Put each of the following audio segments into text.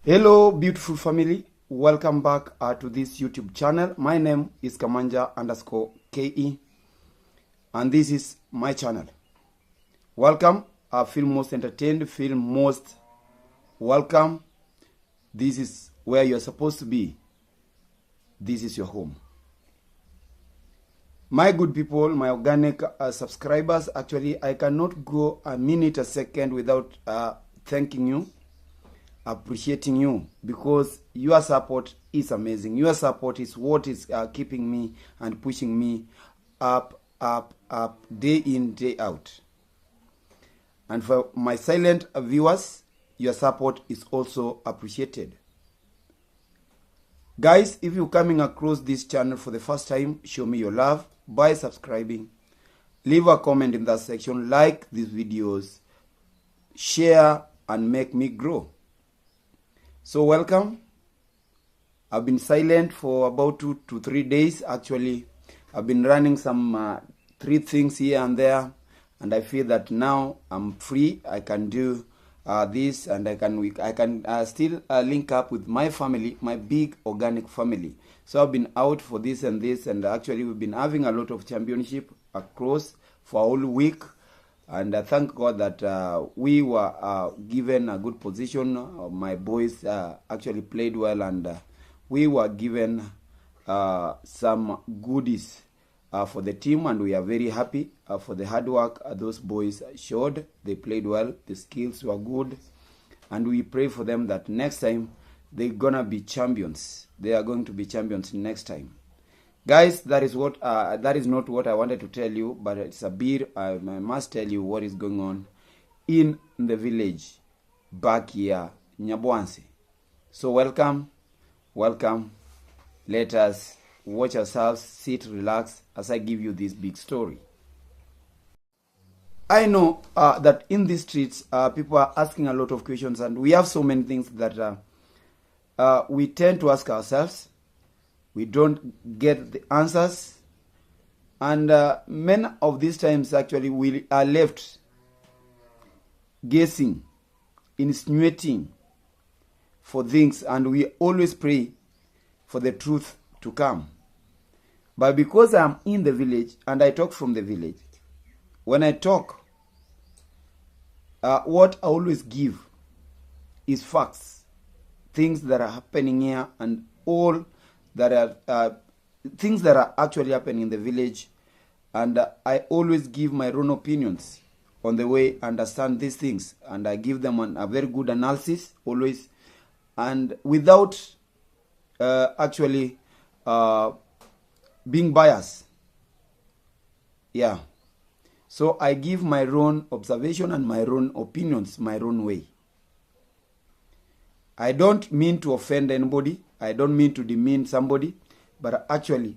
Hello, beautiful family. Welcome back to this YouTube channel. My name is Kamanja_KE, and this is my channel. Welcome. Feel most entertained, feel most welcome. This is where you're supposed to be. This is your home. My good people, my organic subscribers, actually, I cannot go a minute, a second without thanking you, appreciating you, because your support is amazing. Your support is what is keeping me and pushing me up, day in, day out. And for my silent viewers, your support is also appreciated. Guys, if you're coming across this channel for the first time, show me your love by subscribing. Leave a comment in that section, like these videos, share, and make me grow. So welcome. I've been silent for about 2 to 3 days. Actually, I've been running some 3 things here and there, and I feel that now I'm free. I can do this, and I can still link up with my family, my big organic family. So I've been out for this, and actually we've been having a lot of championship across for a whole week. And I thank God that we were given a good position. My boys actually played well, and we were given some goodies for the team, and we are very happy for the hard work those boys showed. They played well, the skills were good, and we pray for them that next time they're gonna be champions. They are going to be champions next time. Guys, that is not what I wanted to tell you, but it's a bit. I must tell you what is going on in the village back here, Nyabwanse. So welcome. Let us watch ourselves, sit, relax as I give you this big story. I know that in these streets, people are asking a lot of questions, and we have so many things that we tend to ask ourselves. We don't get the answers, and many of these times actually we are left guessing, insinuating for things, and we always pray for the truth to come. But because I'm in the village and I talk from the village, when I talk, what I always give is facts, things that are happening here, and all that are things that are actually happening in the village, and I always give my own opinions on the way I understand these things, and I give them a very good analysis always, and without actually being biased. Yeah. So I give my own observation and my own opinions my own way. I don't mean to offend anybody. I don't mean to demean somebody. But actually,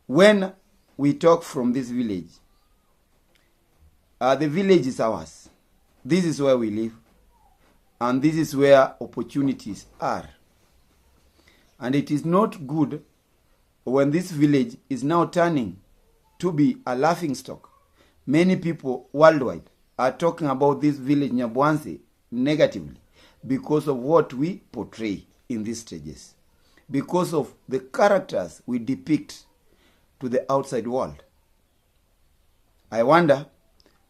when we talk from this village, the village is ours. This is where we live. And this is where opportunities are. And it is not good when this village is now turning to be a laughingstock. Many people worldwide are talking about this village, Nyabwanse, negatively, because of what we portray in these stages, because of the characters we depict to the outside world. I wonder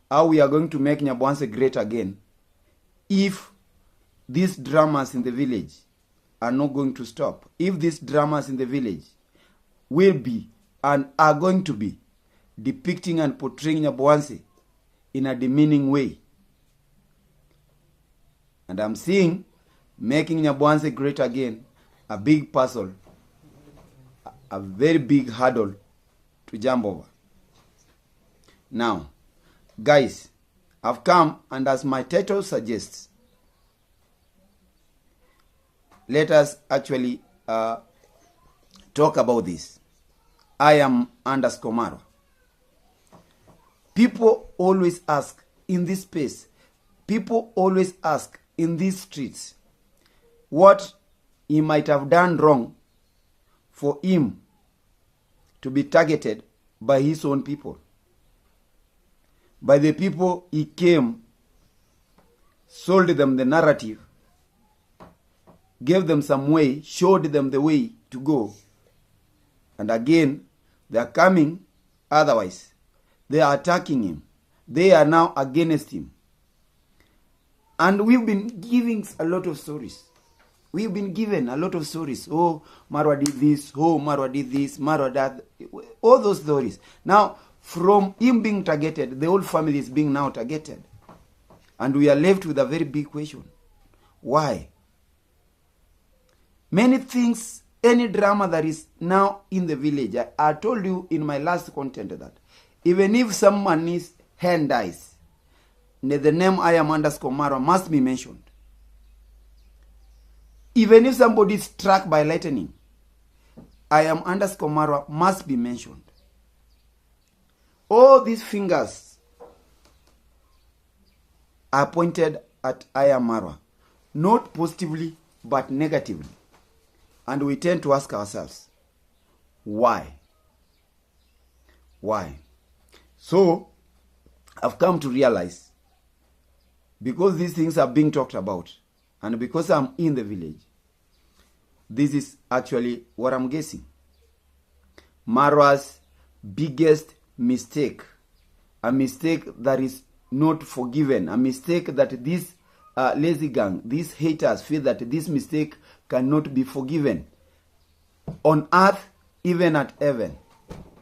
how we are going to make Nyabwanse great again if these dramas in the village are not going to stop, if these dramas in the village will be and are going to be depicting and portraying Nyabwanse in a demeaning way. And I'm seeing making Nyabwanse great again a big puzzle, a very big hurdle to jump over. Now, guys, I've come, and as my title suggests, let us actually talk about this. I am Marwa. People always ask in this space, people always ask in these streets, what he might have done wrong for him to be targeted by his own people, by the people he came, sold them the narrative, gave them some way, showed them the way to go. And again, they are coming otherwise. They are attacking him. They are now against him. And we've been giving a lot of stories. We've been given a lot of stories. Oh, Marwa did this. Oh, Marwa did this. Marwa that. All those stories. Now, from him being targeted, the whole family is being now targeted. And we are left with a very big question. Why? Many things, any drama that is now in the village, I told you in my last content that even if someone's hen dies, the name I am underscore Marwa must be mentioned. Even if somebody is struck by lightning, I am underscore Marwa must be mentioned. All these fingers are pointed at I am Marwa, not positively but negatively. And we tend to ask ourselves, why? Why? So, I've come to realize, because these things are being talked about, and because I'm in the village, this is actually what I'm guessing. Marwa's biggest mistake, a mistake that is not forgiven, a mistake that this lazy gang, these haters feel that this mistake cannot be forgiven. On earth, even at heaven,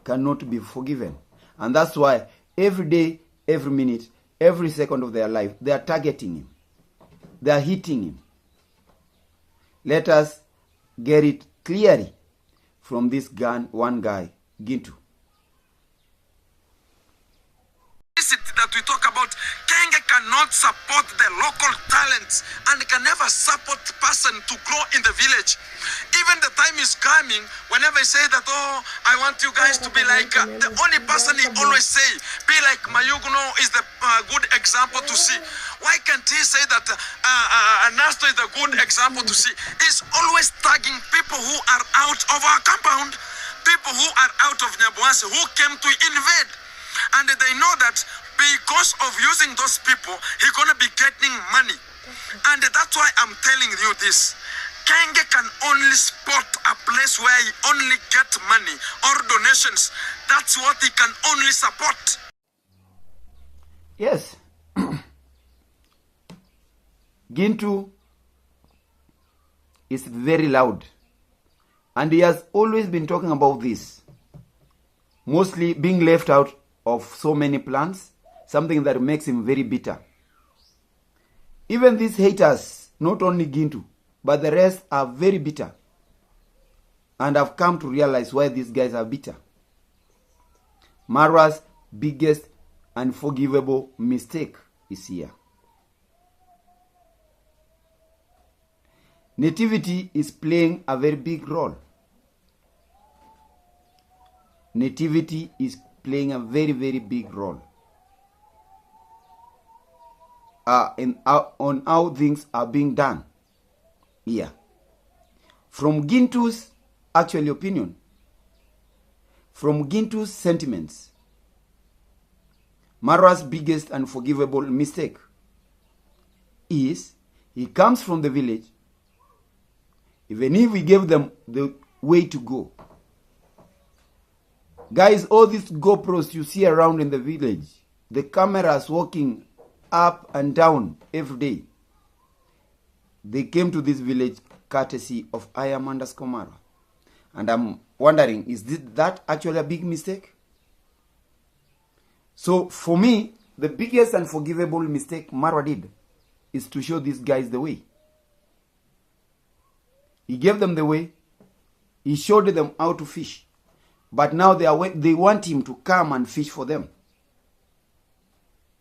cannot be forgiven. And that's why every day, every minute, every second of their life, they are targeting him. They are hitting him. Let us get it clearly from this one guy, Gintu. That we talk about, Kenya cannot support the local talents and can never support the person to grow in the village. Even the time is coming, whenever I say that, oh, I want you guys to be like, the only person he always say, be like Mayugno is the good example to see. Why can't he say that Anasto is a good example to see? He's always tagging people who are out of our compound, people who are out of Nyabuase, who came to invade. And they know that because of using those people, he's going to be getting money. And that's why I'm telling you this. Kenge can only spot a place where he only get money or donations. That's what he can only support. Yes. Gintu is very loud. And he has always been talking about this. Mostly being left out of so many plans, something that makes him very bitter. Even these haters, not only Gintu, but the rest are very bitter. And I've come to realize why these guys are bitter. Marwa's biggest unforgivable mistake is here. Nativity is playing a very big role. Nativity is playing a very, very big role on how things are being done here. From Gintu's actual opinion, from Gintu's sentiments, Marwa's biggest unforgivable mistake is he comes from the village. Even if we gave them the way to go, guys, all these GoPros you see around in the village, the cameras walking up and down every day, they came to this village courtesy of I am underscore Marwa. And I'm wondering, is that actually a big mistake? So for me, the biggest unforgivable mistake Marwa did is to show these guys the way. He gave them the way. He showed them how to fish. But now they want him to come and fish for them.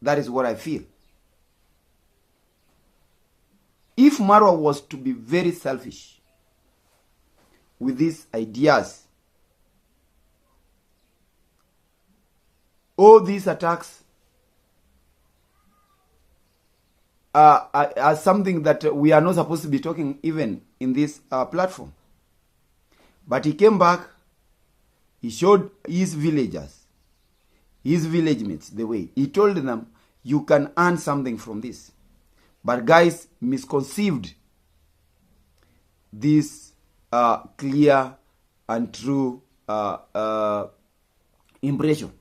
That is what I feel. If Marwa was to be very selfish with these ideas, all these attacks are something that we are not supposed to be talking even in this platform. But he came back. He showed his villagers, his village mates, the way. He told them, you can earn something from this. But guys misconceived this clear and true impression.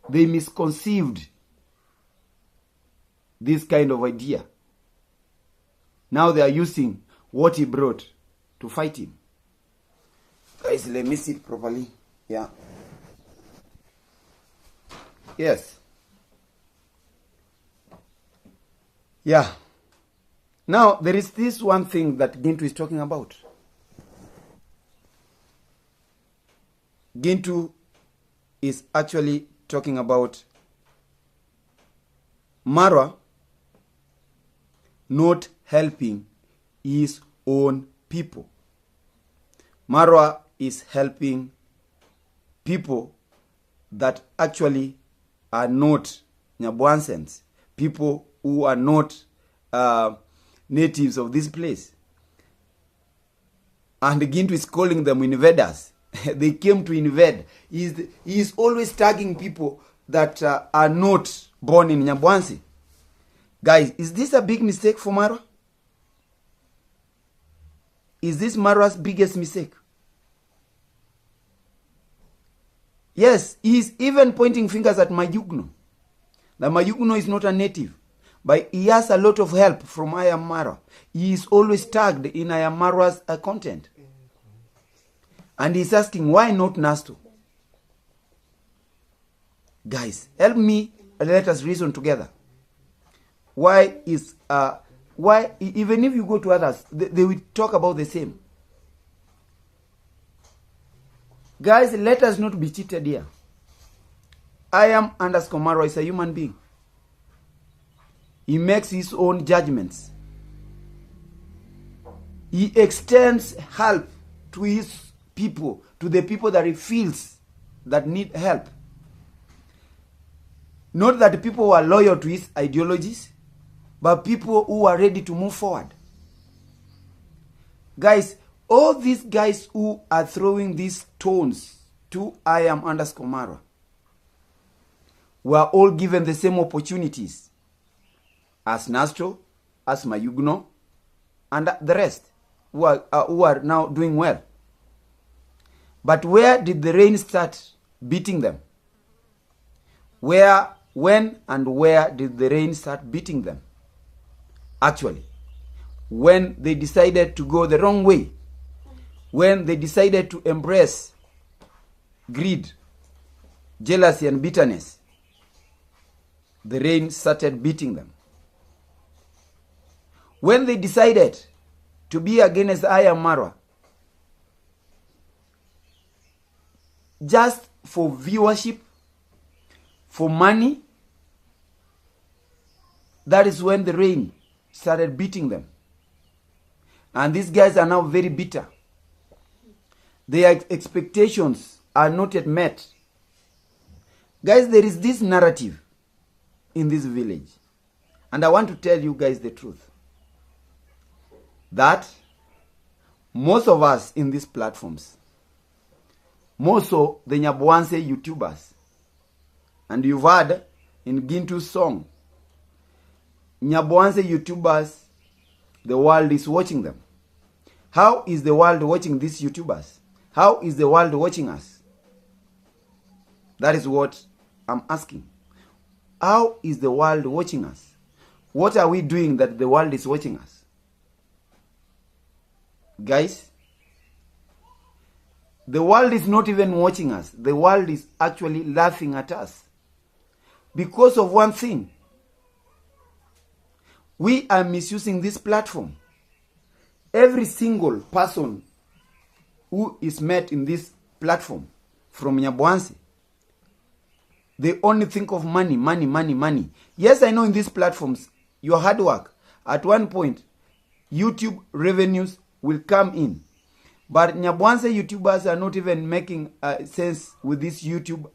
They misconceived this kind of idea. Now they are using what he brought to fight him. Guys, let me see it properly. Yeah. Yes. Yeah. Now, there is this one thing that Gintu is talking about. Gintu is actually talking about Marwa not helping his own people. Marwa is helping people that actually are not Nyabwansens, people who are not natives of this place. And Gintu is calling them invaders. They came to invade. He is always tagging people that are not born in Nyabwansi. Guys, is this a big mistake for Marwa? Is this Marwa's biggest mistake? Yes, he is even pointing fingers at Mayugno. The Mayugno is not a native, but he has a lot of help from I Am Marwa. He is always tagged in I Am Marwa's content. And he's asking, why not Nasto? Guys, help me, let us reason together. Why, even if you go to others, they will talk about the same. Guys, let us not be cheated here. I Am Marwa is a human being. He makes his own judgments. He extends help to his people, to the people that he feels that need help. Not that people who are loyal to his ideologies, but people who are ready to move forward. Guys, all these guys who are throwing these stones to I Am Marwa were all given the same opportunities as Nastro, as Mayugno, and the rest who are now doing well. But where did the rain start beating them? When and where did the rain start beating them? Actually, when they decided to go the wrong way, when they decided to embrace greed, jealousy, and bitterness, the rain started beating them. When they decided to be against I Am Marwa, just for viewership, for money, that is when the rain started beating them. And these guys are now very bitter. Their expectations are not yet met. Guys, there is this narrative in this village. And I want to tell you guys the truth. That most of us in these platforms, more so the Nyabwanse YouTubers, and you've heard in Gintu's song, Nyabwanse YouTubers, the world is watching them. How is the world watching these YouTubers? How is the world watching us? That is what I'm asking. How is the world watching us? What are we doing that the world is watching us? Guys, the world is not even watching us. The world is actually laughing at us. Because of one thing. We are misusing this platform. Every single person who is met in this platform from Nyabwansi, they only think of money, money, money, money. Yes, I know in these platforms, your hard work, at one point, YouTube revenues will come in. But Nyabwanse YouTubers are not even making sense with this YouTube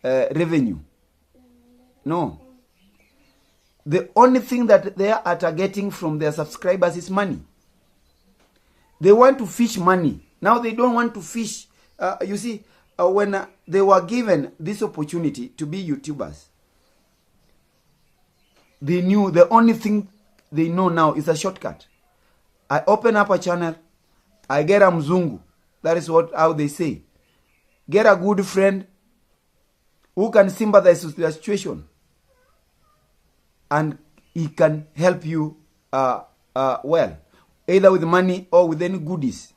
revenue. No. The only thing that they are targeting from their subscribers is money. They want to fish money. Now they don't want to fish. You see, when they were given this opportunity to be YouTubers, they knew the only thing they know now is a shortcut. I open up a channel, I get a mzungu. That is how they say. Get a good friend who can sympathize with the situation, and he can help you well, either with money or with any goodies.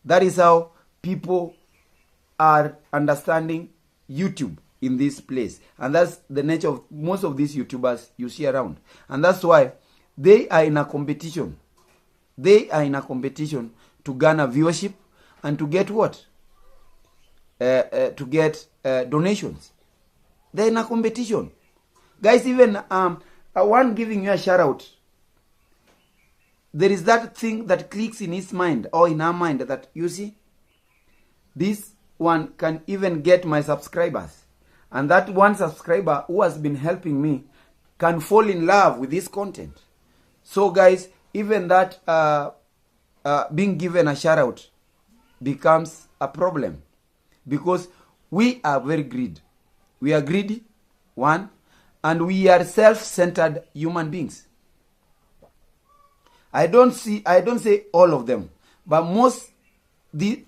That is how people are understanding YouTube in this place. And that's the nature of most of these YouTubers you see around. And that's why they are in a competition. They are in a competition to garner viewership and to get what? To get donations. They're in a competition. Guys, even one giving you a shout out, there is that thing that clicks in his mind or in her mind that, you see, this one can even get my subscribers. And that one subscriber who has been helping me can fall in love with this content. So guys, even that being given a shout out becomes a problem, because we are very greedy. We are greedy, one, and we are self-centered human beings. I don't say all of them, but most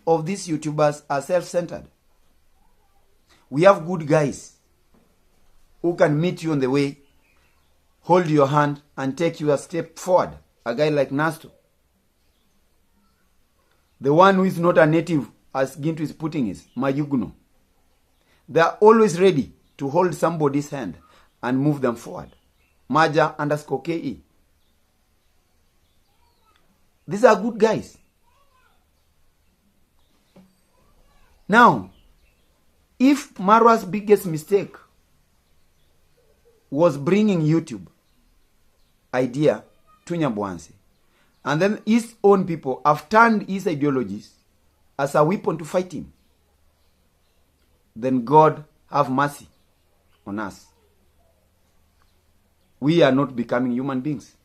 of these YouTubers are self-centered. We have good guys who can meet you on the way, hold your hand, and take you a step forward. A guy like Nasto. The one who is not a native, as Gintu is putting it, Mayugno. They are always ready to hold somebody's hand and move them forward. Maja_KE. These are good guys. Now, if Marwa's biggest mistake was bringing YouTube idea to Nyabwanse, and then his own people have turned his ideologies as a weapon to fight him, then God have mercy on us. We are not becoming human beings.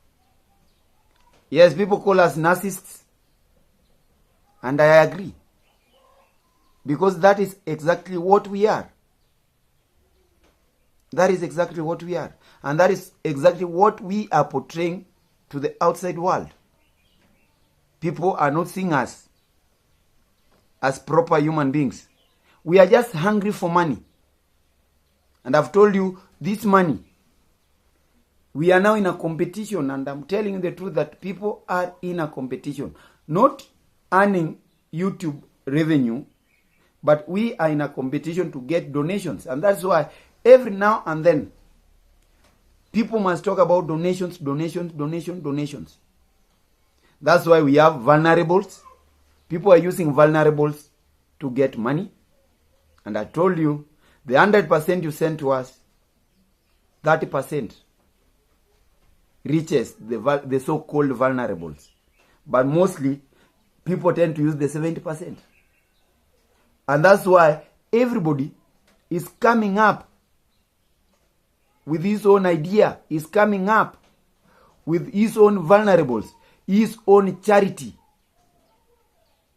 Yes, people call us narcissists, and I agree, because that is exactly what we are. That is exactly what we are. And that is exactly what we are portraying to the outside world. People are not seeing us as proper human beings. We are just hungry for money. And I've told you, this money, we are now in a competition, and I'm telling you the truth that people are in a competition. Not earning YouTube revenue, but we are in a competition to get donations. And that's why every now and then, people must talk about donations. That's why we have vulnerables. People are using vulnerables to get money. And I told you, the 100% you send to us, 30% reaches the so-called vulnerables. But mostly, people tend to use the 70%. And that's why everybody is coming up with his own idea, is coming up with his own vulnerables, his own charity,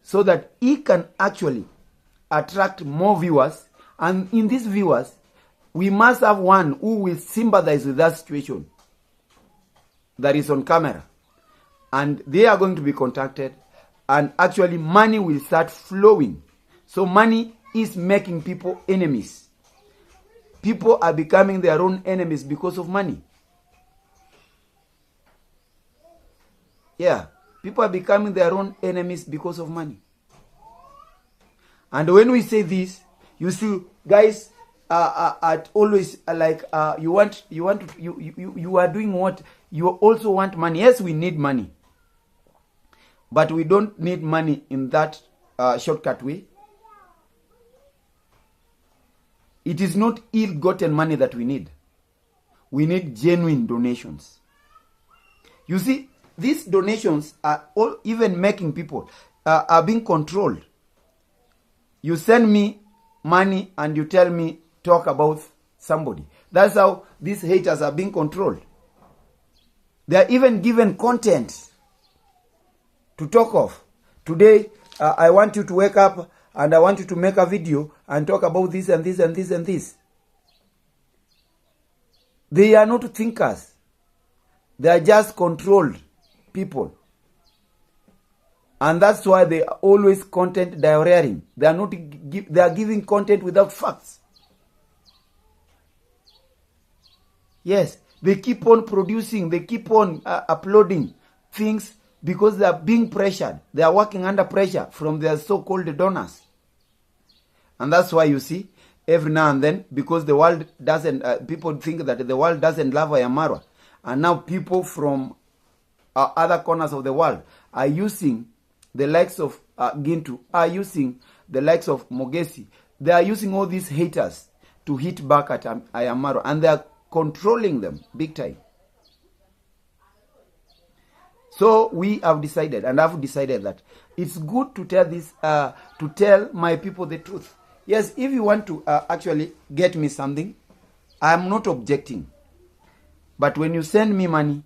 so that he can actually attract more viewers. And in these viewers, we must have one who will sympathize with that situation that is on camera. And they are going to be contacted, and actually money will start flowing. So money is making people enemies. People are becoming their own enemies because of money. Yeah, people are becoming their own enemies because of money. And when we say this, you see, guys are always like you are doing what you also want money. Yes, we need money, but we don't need money in that shortcut way. It is not ill-gotten money that we need. We need genuine donations. You see, these donations are all even making people are being controlled. You send me money and you tell me talk about somebody. That's how these haters are being controlled. They are even given content to talk of. Today, I want you to wake up and I want you to make a video and talk about this and this and this and this. They are not thinkers. They are just controlled people. And that's why they are always content diarrheaing. They are not. They are giving content without facts. Yes, they keep on producing. They keep on uploading things because they are being pressured. They are working under pressure from their so-called donors. And that's why you see every now and then, because the world doesn't. People think that the world doesn't love Marwa, and now people from other corners of the world are using the likes of Gintu, are using the likes of Mogesi. They are using all these haters to hit back at Marwa, and they are controlling them big time. So we have decided, and I've decided, that it's good to tell this, to tell my people the truth. Yes, if you want to actually get me something, I'm not objecting. But when you send me money,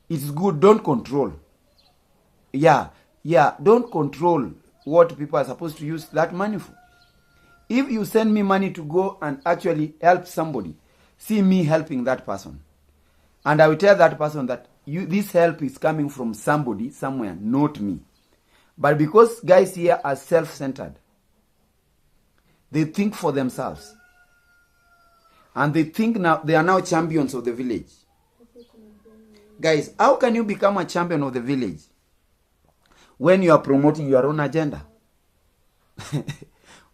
it's good. Don't control. Yeah, don't control what people are supposed to use that money for. If you send me money to go and actually help somebody, see me helping that person. And I will tell that person that this help is coming from somebody, somewhere, not me. But because guys here are self-centered, they think for themselves. And they think now they are now champions of the village. Guys, how can you become a champion of the village when you are promoting your own agenda?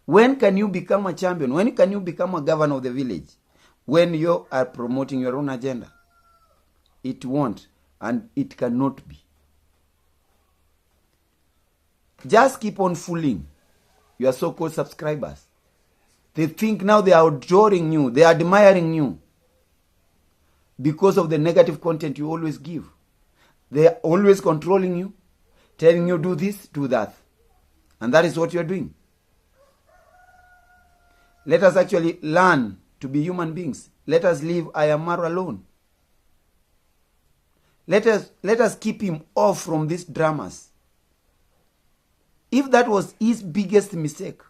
When can you become a champion? When can you become a governor of the village? When you are promoting your own agenda? It won't, and it cannot be. Just keep on fooling your so-called subscribers. They think now they are adoring you, they are admiring you because of the negative content you always give. They are always controlling you, telling you do this, do that. And that is what you are doing. Let us actually learn to be human beings. Let us leave Marwa alone. Let us keep him off from these dramas. If that was his biggest mistake,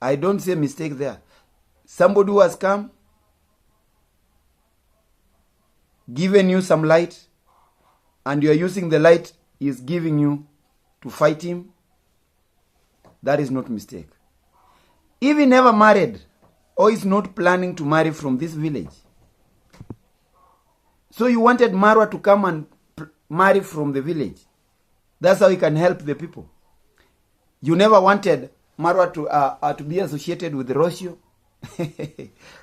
I don't say mistake there. Somebody who has come, given you some light, and you are using the light he is giving you to fight him, that is not mistake. If he never married, or is not planning to marry from this village, so you wanted Marwa to come and marry from the village. That's how he can help the people. You never wanted Marwa to be associated with Roshio.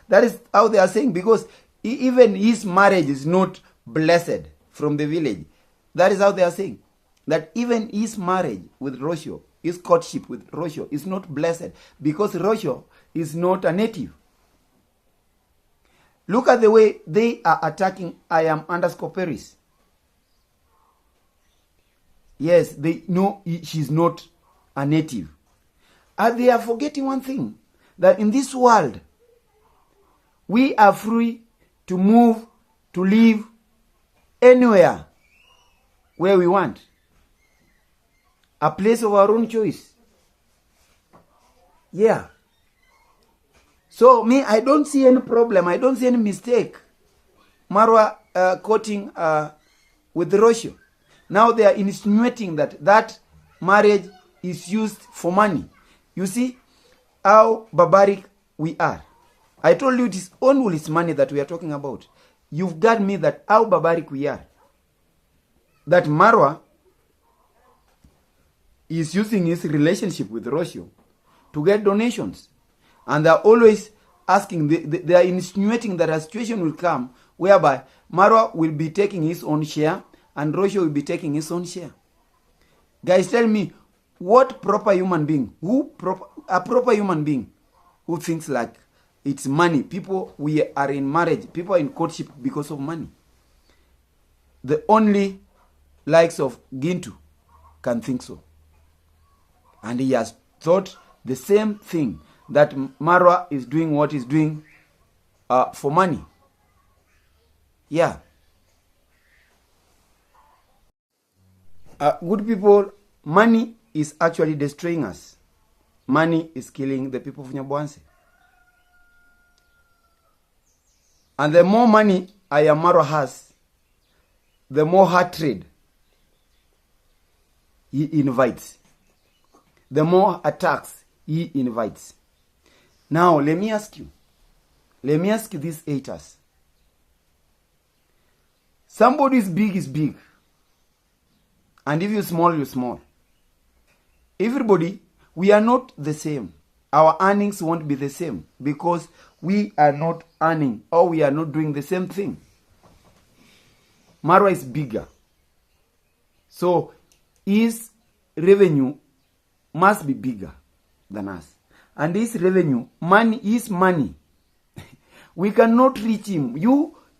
That is how they are saying, because even his marriage is not blessed from the village. That is how they are saying. That even his marriage with Roshio, his courtship with Roshio, is not blessed, because Roshio is not a native. Look at the way they are attacking _Paris. Yes, they know she's not a native. And they are forgetting one thing, that in this world, we are free to move, to live anywhere where we want. A place of our own choice. Yeah. So me, I don't see any problem. I don't see any mistake. Marwa quoting with Roshio. Now they are insinuating that marriage is used for money. You see how barbaric we are. I told you it is only money that we are talking about. You've got me that how barbaric we are. That Marwa is using his relationship with Roshio to get donations. And they are always asking, they are insinuating that a situation will come whereby Marwa will be taking his own share and Roshio will be taking his own share. Guys, tell me, what proper human being, a proper human being who thinks like it's money? People, we are in marriage, people are in courtship because of money. The only likes of Gintu can think so. And he has thought the same thing, that Marwa is doing what he's doing for money. Yeah. Good people, money is actually destroying us. Money is killing the people of Nyaboanse. And the more money Marwa has, the more hatred he invites. The more attacks he invites. Now, let me ask you these haters. Somebody is big. And if you're small, you're small. Everybody, we are not the same. Our earnings won't be the same because we are not earning or we are not doing the same thing. Marwa is bigger. So his revenue must be bigger than us. And this revenue, money is money. We cannot reach him.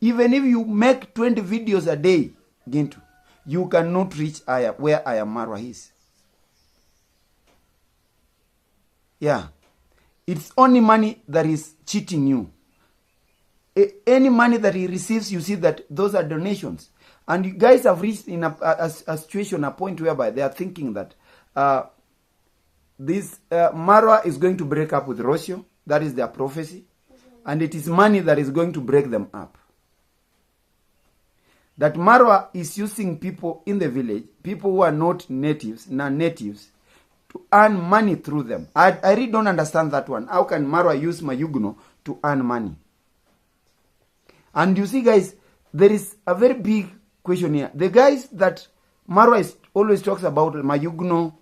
Even if you make 20 videos a day, Gintu, you cannot reach where Marwa is. Yeah. It's only money that is cheating you. Any money that he receives, you see that those are donations. And you guys have reached in a situation, a point whereby they are thinking that this Marwa is going to break up with Rocio. That is their prophecy. And it is money that is going to break them up. That Marwa is using people in the village, people who are not natives, non-natives, to earn money through them. I really don't understand that one. How can Marwa use Mayugno to earn money? And you see, guys, there is a very big question here. The guys that Marwa always talks about, Mayugno,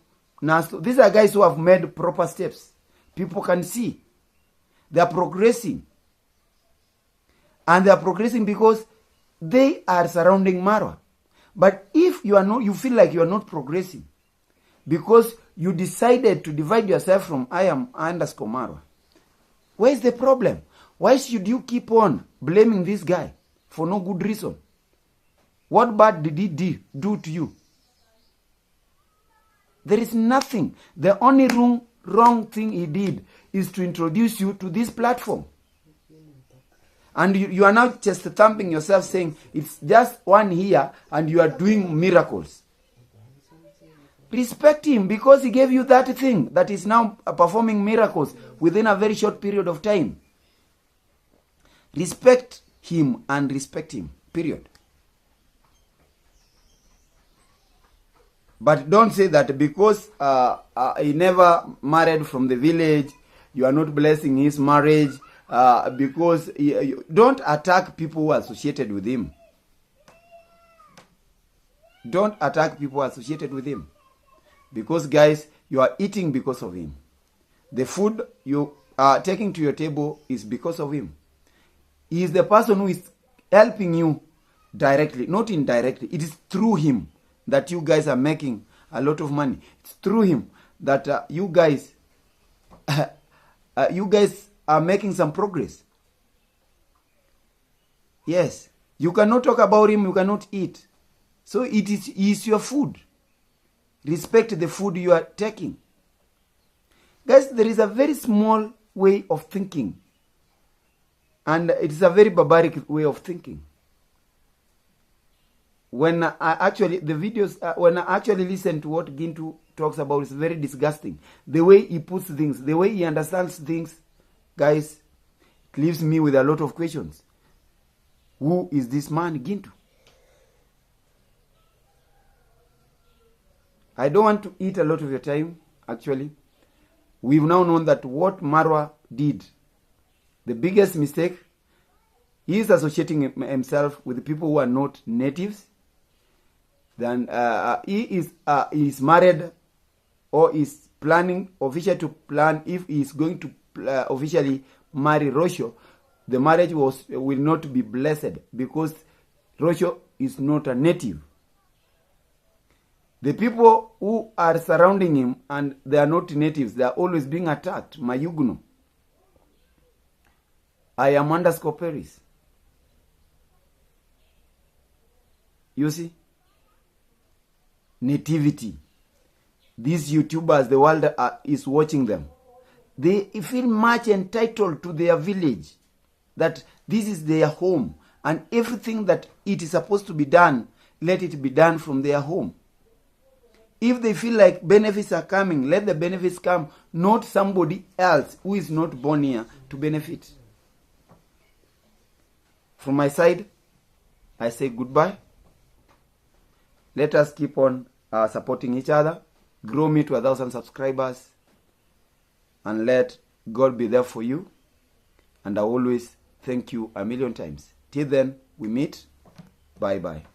Nasto, these are guys who have made proper steps. People can see. They are progressing. And they are progressing because they are surrounding Marwa. But if you are not, you feel like you are not progressing because you decided to divide yourself from _Marwa. Where is the problem? Why should you keep on blaming this guy for no good reason? What bad did he do to you? There is nothing. The only wrong thing he did is to introduce you to this platform. And you are now just thumping yourself saying, it's just one here and you are doing miracles. Respect him because he gave you that thing that is now performing miracles within a very short period of time. Respect him and respect him, period. But don't say that because he never married from the village, you are not blessing his marriage. Because don't attack people who are associated with him. Don't attack people associated with him. Because, guys, you are eating because of him. The food you are taking to your table is because of him. He is the person who is helping you directly, not indirectly. It is through him that you guys are making a lot of money. It's through him that you guys are making some progress. Yes. You cannot talk about him, you cannot eat. So it is your food. Respect the food you are taking. Guys, there is a very small way of thinking. And it is a very barbaric way of thinking. When I actually listen to what Gintu talks about, it's very disgusting. The way he puts things, the way he understands things, guys, it leaves me with a lot of questions. Who is this man, Gintu? I don't want to eat a lot of your time, actually. We've now known that what Marwa did, the biggest mistake, he is associating himself with people who are not natives. Then he is married or is planning officially to plan if he is going to officially marry Rocio. The marriage will not be blessed because Rocio is not a native. The people who are surrounding him and they are not natives, they are always being attacked. Mayugno. I am _Paris. You see? Nativity. These YouTubers, the world is watching them. They feel much entitled to their village. That this is their home. And everything that it is supposed to be done, let it be done from their home. If they feel like benefits are coming, let the benefits come, not somebody else who is not born here to benefit. From my side, I say goodbye. Let us keep on supporting each other. Grow me to 1,000 subscribers. And let God be there for you. And I always thank you a million times. Till then, we meet. Bye-bye.